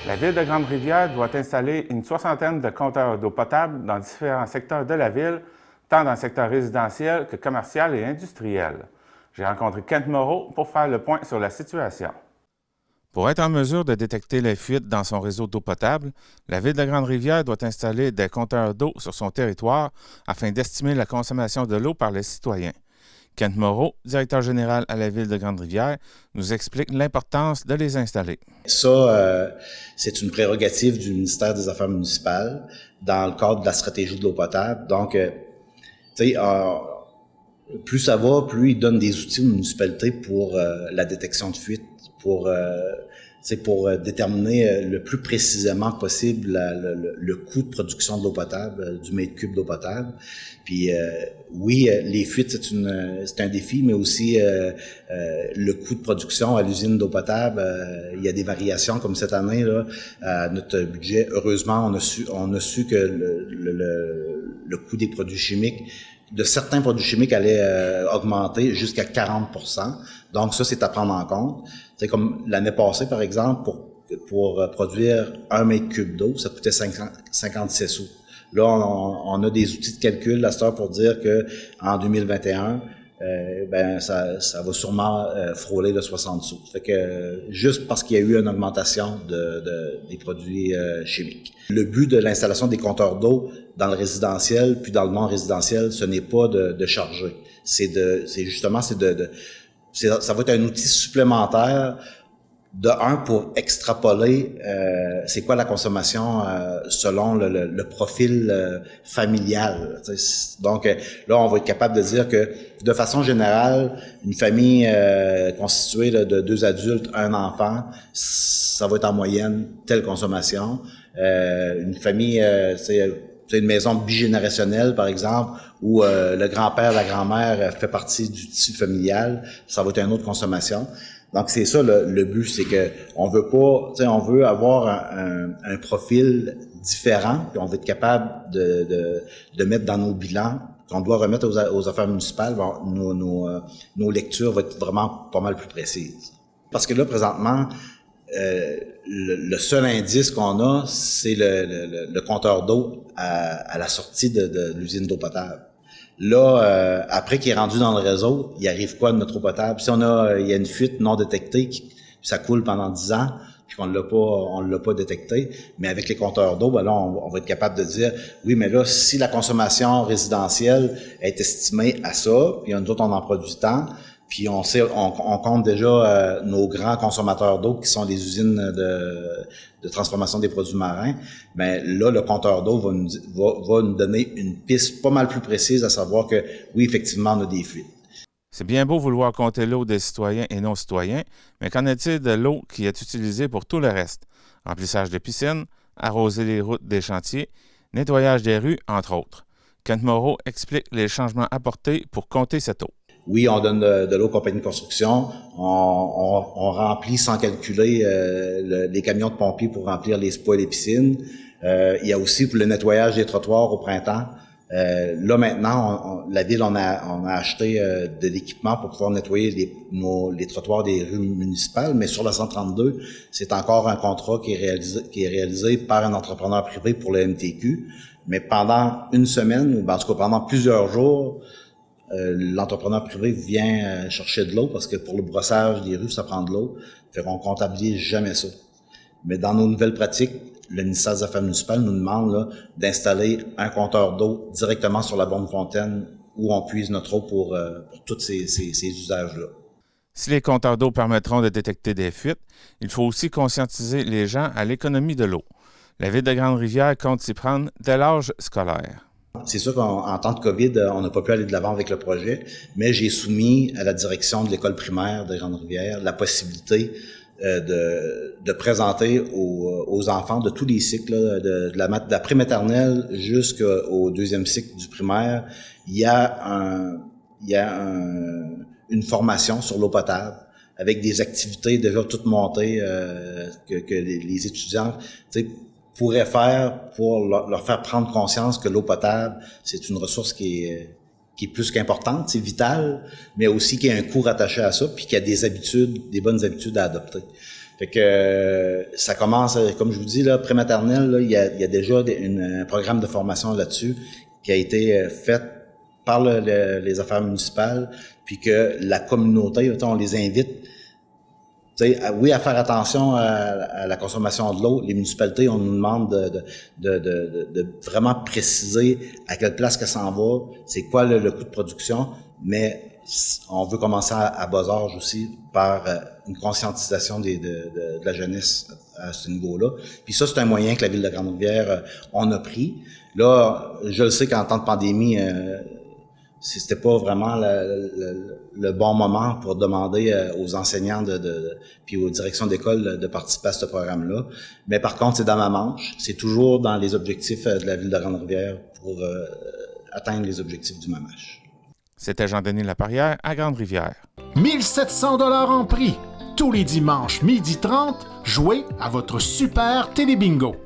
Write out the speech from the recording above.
La Ville de Grande-Rivière doit installer une soixantaine de compteurs d'eau potable dans différents secteurs de la ville, tant dans le secteur résidentiel que commercial et industriel. J'ai rencontré Kent Moreau pour faire le point sur la situation. Pour être en mesure de détecter les fuites dans son réseau d'eau potable, la Ville de Grande-Rivière doit installer des compteurs d'eau sur son territoire afin d'estimer la consommation de l'eau par les citoyens. Kent Moreau, directeur général à la Ville de Grande-Rivière, nous explique l'importance de les installer. Ça, c'est une prérogative du ministère des Affaires municipales dans le cadre de la stratégie de l'eau potable. Donc, tu sais, plus ça va, plus ils donnent des outils aux municipalités pour la détection de fuite, pour déterminer le plus précisément possible le coût de production de l'eau potable, du mètre cube d'eau potable. Puis oui, les fuites, c'est un défi, mais aussi le coût de production à l'usine d'eau potable, il y a des variations comme cette année là, notre budget. Heureusement, on a su que le coût des produits chimiques, de certains produits chimiques allait augmenter jusqu'à 40%. Donc ça, c'est à prendre en compte. C'est comme l'année passée, par exemple, pour produire 1 mètre cube d'eau, ça coûtait 56 sous. Là, on a des outils de calcul à cette heure pour dire que en 2021, ça va sûrement frôler le 60 sous. Fait que juste parce qu'il y a eu une augmentation des produits chimiques. Le but de l'installation des compteurs d'eau dans le résidentiel puis dans le non résidentiel, ce n'est pas de charger. Ça va être un outil supplémentaire pour extrapoler c'est quoi la consommation selon le profil familial. Donc là, on va être capable de dire que de façon générale, une famille constituée de 2 adultes, 1 enfant, ça va être en moyenne telle consommation. Une famille, une maison bigénérationnelle, par exemple, où le grand-père, la grand-mère fait partie du tissu familial, ça va être une autre consommation. Donc c'est ça le but, c'est que on veut pas, on veut avoir un profil différent, puis on veut être capable de mettre dans nos bilans qu'on doit remettre aux affaires municipales. Nos lectures vont être vraiment pas mal plus précises. Parce que là présentement, le seul indice qu'on a, c'est le compteur d'eau à la sortie de l'usine d'eau potable. Là, après qu'il est rendu dans le réseau, il arrive quoi de notre eau potable? Si il y a une fuite non détectée, ça coule pendant 10 ans, puis on l'a pas détecté, mais avec les compteurs d'eau, là, on va être capable de dire, oui, mais là, si la consommation résidentielle est estimée à ça, puis nous autres, on en produit tant, puis on compte déjà nos grands consommateurs d'eau qui sont les usines de transformation des produits marins. Mais là, le compteur d'eau va nous donner une piste pas mal plus précise à savoir que oui, effectivement, on a des fuites. C'est bien beau vouloir compter l'eau des citoyens et non-citoyens, mais qu'en est-il de l'eau qui est utilisée pour tout le reste? Remplissage des piscines, arroser les routes des chantiers, nettoyage des rues, entre autres. Kent Moreau explique les changements apportés pour compter cette eau. Oui, on donne de l'eau aux compagnies de construction. On remplit sans calculer les camions de pompiers pour remplir les spas et les piscines. Il y a aussi pour le nettoyage des trottoirs au printemps. Là maintenant, la ville on a acheté de l'équipement pour pouvoir nettoyer les trottoirs des rues municipales, mais sur la 132, c'est encore un contrat qui est réalisé par un entrepreneur privé pour le MTQ. Mais pendant une semaine, ou en tout cas pendant plusieurs jours, l'entrepreneur privé vient chercher de l'eau parce que pour le brossage des rues, ça prend de l'eau. Fait qu'on comptabilise jamais ça. Mais dans nos nouvelles pratiques, le ministère des Affaires municipales nous demande là, d'installer un compteur d'eau directement sur la bombe fontaine où on puise notre eau pour tous ces usages-là. Si les compteurs d'eau permettront de détecter des fuites, il faut aussi conscientiser les gens à l'économie de l'eau. La Ville de Grande-Rivière compte s'y prendre dès l'âge scolaire. C'est sûr qu'en temps de COVID, on n'a pas pu aller de l'avant avec le projet, mais j'ai soumis à la direction de l'école primaire de Grande-Rivière la possibilité de présenter aux enfants de tous les cycles, là, de la pré-maternelle jusqu'au 2e cycle du primaire, il y a une formation sur l'eau potable avec des activités déjà toutes montées que les étudiants, pourraient faire pour leur faire prendre conscience que l'eau potable, c'est une ressource qui est plus qu'importante, c'est vital, mais aussi qui a un coût rattaché à ça, puis qui a des bonnes habitudes à adopter. Fait que ça commence, comme je vous dis, là, prématernelle, là, il y a déjà un programme de formation là-dessus qui a été fait par les affaires municipales, puis que la communauté, on les invite, oui, à faire attention à la consommation de l'eau. Les municipalités, on nous demande de vraiment préciser à quelle place qu'elle s'en va, c'est quoi le coût de production, mais on veut commencer à bas âge aussi par une conscientisation de la jeunesse à ce niveau-là. Puis ça, c'est un moyen que la Ville de Grande-Rivière, on a pris. Là, je le sais qu'en temps de pandémie, c'était pas vraiment le bon moment pour demander aux enseignants puis aux directions d'école de participer à ce programme-là. Mais par contre, c'est dans ma manche. C'est toujours dans les objectifs de la Ville de Grande-Rivière pour atteindre les objectifs du MAMACH. C'était Jean-Denis Laparrière à Grande-Rivière. 1700 $ en prix. Tous les dimanches, 12h30, jouez à votre super télébingo.